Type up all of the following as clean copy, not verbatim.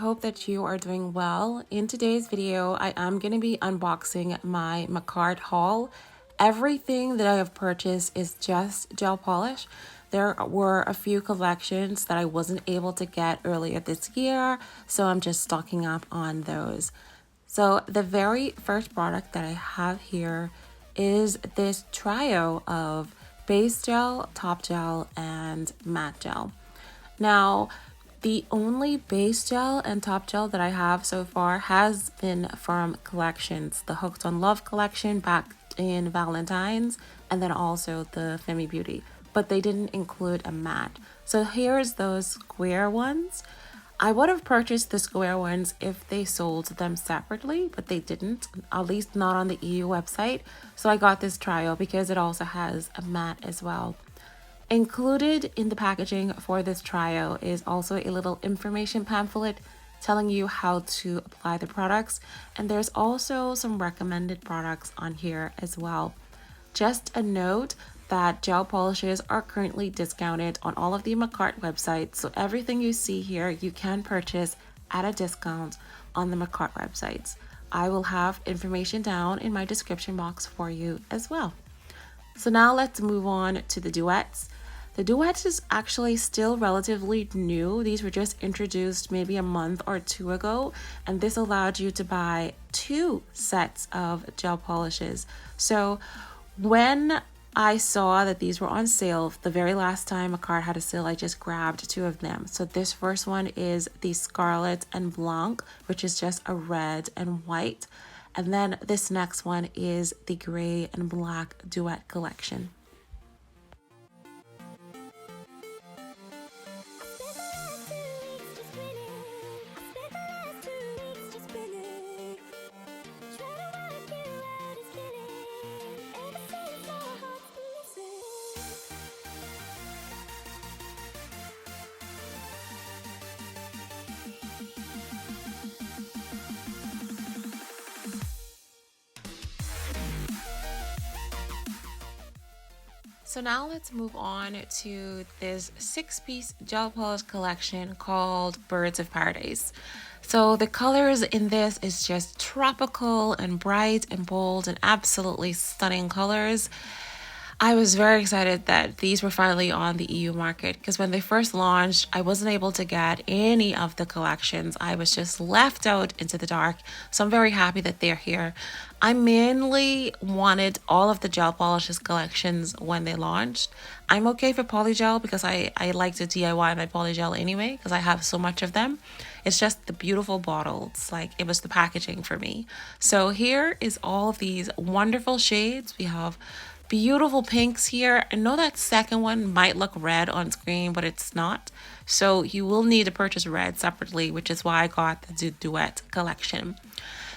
hope that you are doing well. In today's video, I am going to be unboxing my Makartt haul. Everything that I have purchased is just gel polish. There were a few collections that I wasn't able to get earlier this year, so I'm just stocking up on those. So the very first product that I have here is this trio of base gel, top gel, and matte gel. Now, the only base gel and top gel that I have so far has been from collections, the Hooked on Love collection back in Valentine's, and then also the Femi Beauty, but they didn't include a matte. So here's those square ones. I would have purchased the square ones if they sold them separately, but they didn't, at least not on the EU website. So I got this trio because it also has a matte as well. Included in the packaging for this trio is also a little information pamphlet telling you how to apply the products, and there's also some recommended products on here as well. Just a note that gel polishes are currently discounted on all of the Makartt websites, so everything you see here you can purchase at a discount on the Makartt websites. I will have information down in my description box for you as well. So now let's move on to the Duets. The Duet is actually still relatively new. These were just introduced maybe a month or two ago, and this allowed you to buy 2 sets of gel polishes. So when I saw that these were on sale, the very last time Makartt had a sale, I just grabbed 2 of them. So this first one is the Scarlet and Blanc, which is just a red and white. And then this next one is the gray and black Duet collection. So now let's move on to this 6-piece gel polish collection called Birds of Paradise. So the colors in this is just tropical and bright and bold and absolutely stunning colors. I was very excited that these were finally on the EU market because when they first launched, I wasn't able to get any of the collections. I was just left out into the dark. So I'm very happy that they're here. I mainly wanted all of the gel polishes collections when they launched. I'm okay for polygel because I like to DIY my polygel anyway because I have so much of them. It's just the beautiful bottles, like it was the packaging for me. So here is all of these wonderful shades. We have beautiful pinks here. I know that second one might look red on screen, but it's not. So you will need to purchase red separately, which is why I got the Duet collection.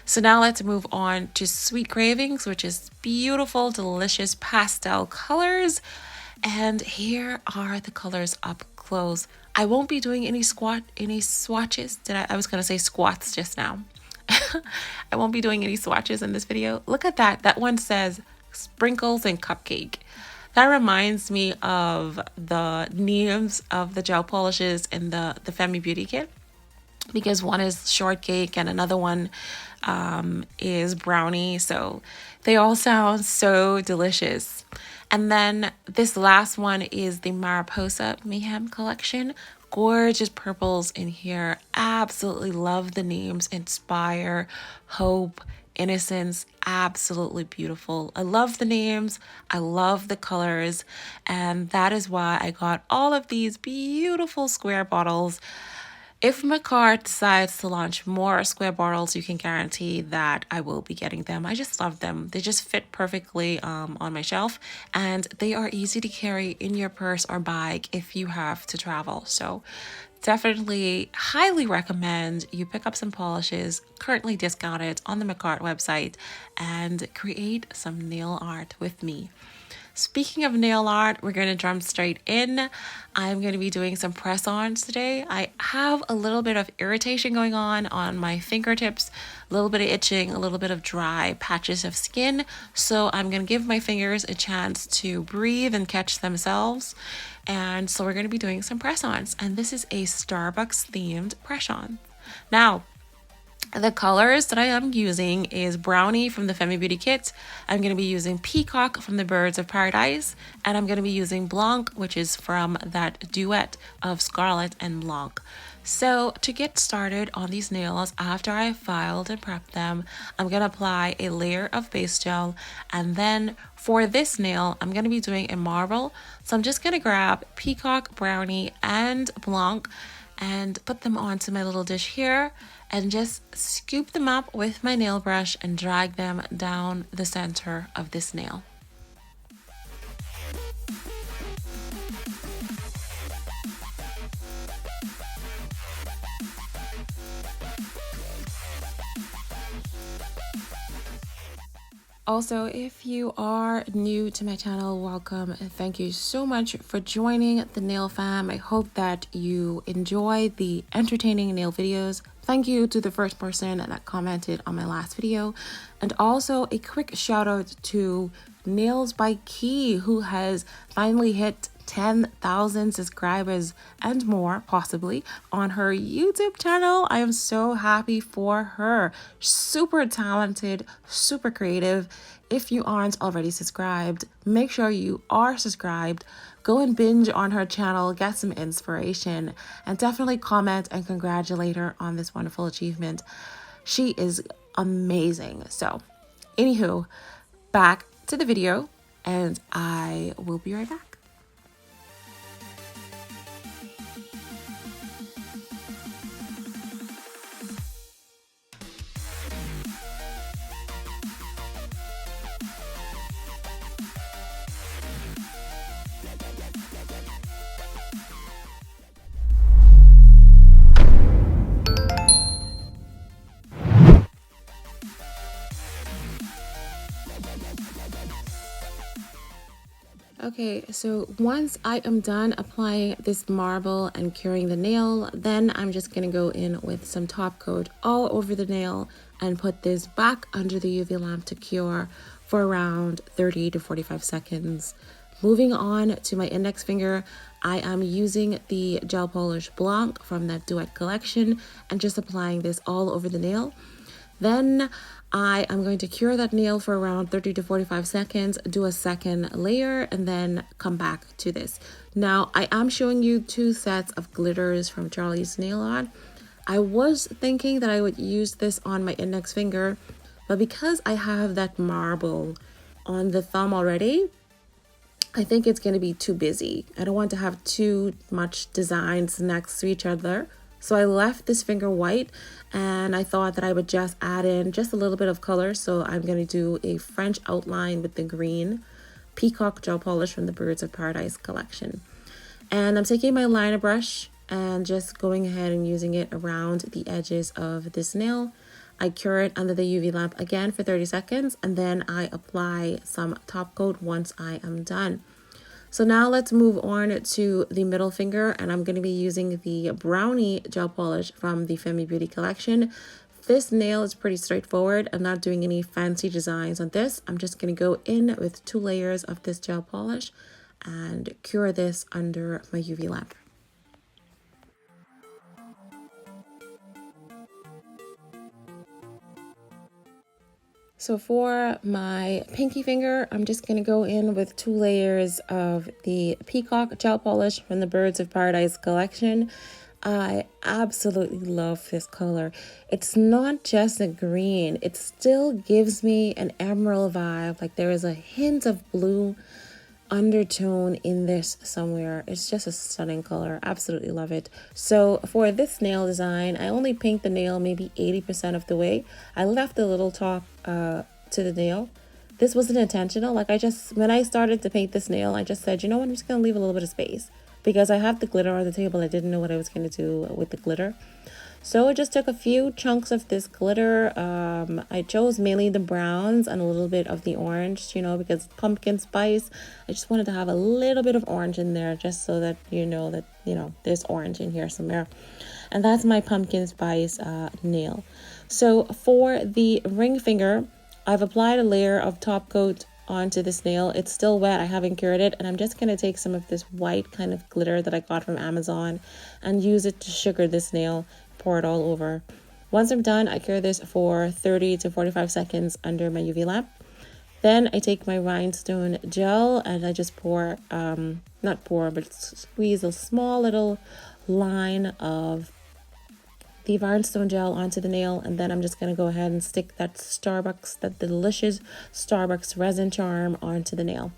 So now let's move on to Sweet Cravings, which is beautiful, delicious pastel colors. And here are the colors up close. I won't be doing any swatches. I was gonna say squats just now. I won't be doing any swatches in this video. Look at that. That one says sprinkles and cupcake. That reminds me of the names of the gel polishes in the Femi Beauty kit, because one is shortcake and another one is brownie. So they all sound so delicious. And then this last one is the Mariposa Mayhem collection. Gorgeous purples in here. Absolutely love the names. Inspire, Hope, Innocence. Absolutely beautiful. I love the names. I love the colors. And that is why I got all of these beautiful square bottles. If Makartt decides to launch more square bottles, you can guarantee that I will be getting them. I just love them. They just fit perfectly on my shelf, and they are easy to carry in your purse or bag if you have to travel. So definitely highly recommend you pick up some polishes currently discounted on the Makartt website and create some nail art with me. Speaking of nail art, we're going to jump straight in. I'm going to be doing some press-ons today. I have a little bit of irritation going on my fingertips, a little bit of itching, a little bit of dry patches of skin. So I'm going to give my fingers a chance to breathe and catch themselves. And so we're going to be doing some press-ons. And this is a Starbucks themed press-on. Now, the colors that I am using is Brownie from the Femi Beauty Kit. I'm going to be using Peacock from the Birds of Paradise. And I'm going to be using Blanc, which is from that duet of Scarlet and Blanc. So to get started on these nails, after I filed and prepped them, I'm going to apply a layer of base gel. And then for this nail, I'm going to be doing a marble. So I'm just going to grab Peacock, Brownie, and Blanc and put them onto my little dish here and just scoop them up with my nail brush and drag them down the center of this nail. Also, if you are new to my channel, welcome and thank you so much for joining the nail fam. I hope that you enjoy the entertaining nail videos. Thank you to the first person that commented on my last video, and also a quick shout out to Nails by Key, who has finally hit 10,000 subscribers and more, possibly, on her YouTube channel. I am so happy for her. Super talented, super creative. If you aren't already subscribed, make sure you are subscribed. Go and binge on her channel, get some inspiration, and definitely comment and congratulate her on this wonderful achievement. She is amazing. So, anywho, back to the video, and I will be right back. Okay, so once I am done applying this marble and curing the nail, then I'm just going to go in with some top coat all over the nail and put this back under the UV lamp to cure for around 30 to 45 seconds. Moving on to my index finger, I am using the gel polish Blanc from that Duet collection and just applying this all over the nail. Then I am going to cure that nail for around 30 to 45 seconds, do a second layer, and then come back to this. Now, I am showing you two sets of glitters from Charlie's Nail Art. I was thinking that I would use this on my index finger, but because I have that marble on the thumb already, I think it's going to be too busy. I don't want to have too much designs next to each other. So I left this finger white, and I thought that I would just add in just a little bit of color. So I'm going to do a French outline with the green Peacock gel polish from the Birds of Paradise collection. And I'm taking my liner brush and just going ahead and using it around the edges of this nail. I cure it under the UV lamp again for 30 seconds, and then I apply some top coat once I am done. So now let's move on to the middle finger, and I'm going to be using the Brownie gel polish from the Femi Beauty collection. This nail is pretty straightforward. I'm not doing any fancy designs on this. I'm just going to go in with 2 layers of this gel polish and cure this under my UV lamp. So for my pinky finger, I'm just going to go in with 2 layers of the Peacock gel polish from the Birds of Paradise collection. I absolutely love this color. It's not just a green. It still gives me an emerald vibe. Like there is a hint of blue undertone in this somewhere. It's just a stunning color. Absolutely love it. So for this nail design, I only paint the nail maybe 80% of the way. I left a little top to the nail. This wasn't intentional. Like when I started to paint this nail, I just said, you know what, I'm just gonna leave a little bit of space because I have the glitter on the table. I didn't know what I was gonna do with the glitter. So I just took a few chunks of this glitter. I chose mainly the browns and a little bit of the orange, you know, because pumpkin spice. I just wanted to have a little bit of orange in there just so that you know that, you know, there's orange in here somewhere. And that's my pumpkin spice nail. So for the ring finger, I've applied a layer of top coat onto this nail. It's still wet. I haven't cured it. And I'm just going to take some of this white kind of glitter that I got from Amazon and use it to sugar this nail pour it all over. Once I'm done, I cure this for 30 to 45 seconds under my UV lamp. Then I take my rhinestone gel and I just pour, not pour, but squeeze a small little line of the rhinestone gel onto the nail, and then I'm just going to go ahead and stick that delicious Starbucks resin charm onto the nail.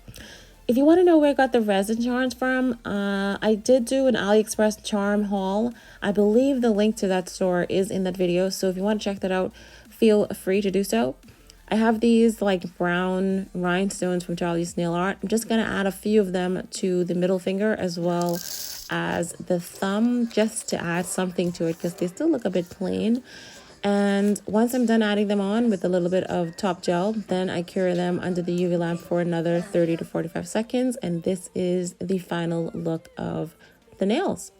If you want to know where I got the resin charms from, I did do an AliExpress charm haul. I believe the link to that store is in that video, so if you want to check that out, feel free to do so. I have these like brown rhinestones from Charlie's Nail Art. I'm just going to add a few of them to the middle finger as well as the thumb, just to add something to it because they still look a bit plain. And once I'm done adding them on with a little bit of top gel, then I cure them under the UV lamp for another 30 to 45 seconds. And this is the final look of the nails.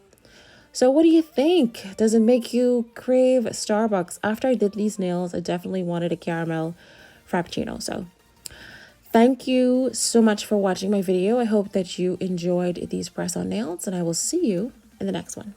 So what do you think? Does it make you crave Starbucks? After I did these nails, I definitely wanted a caramel frappuccino. So thank you so much for watching my video. I hope that you enjoyed these press-on nails, and I will see you in the next one.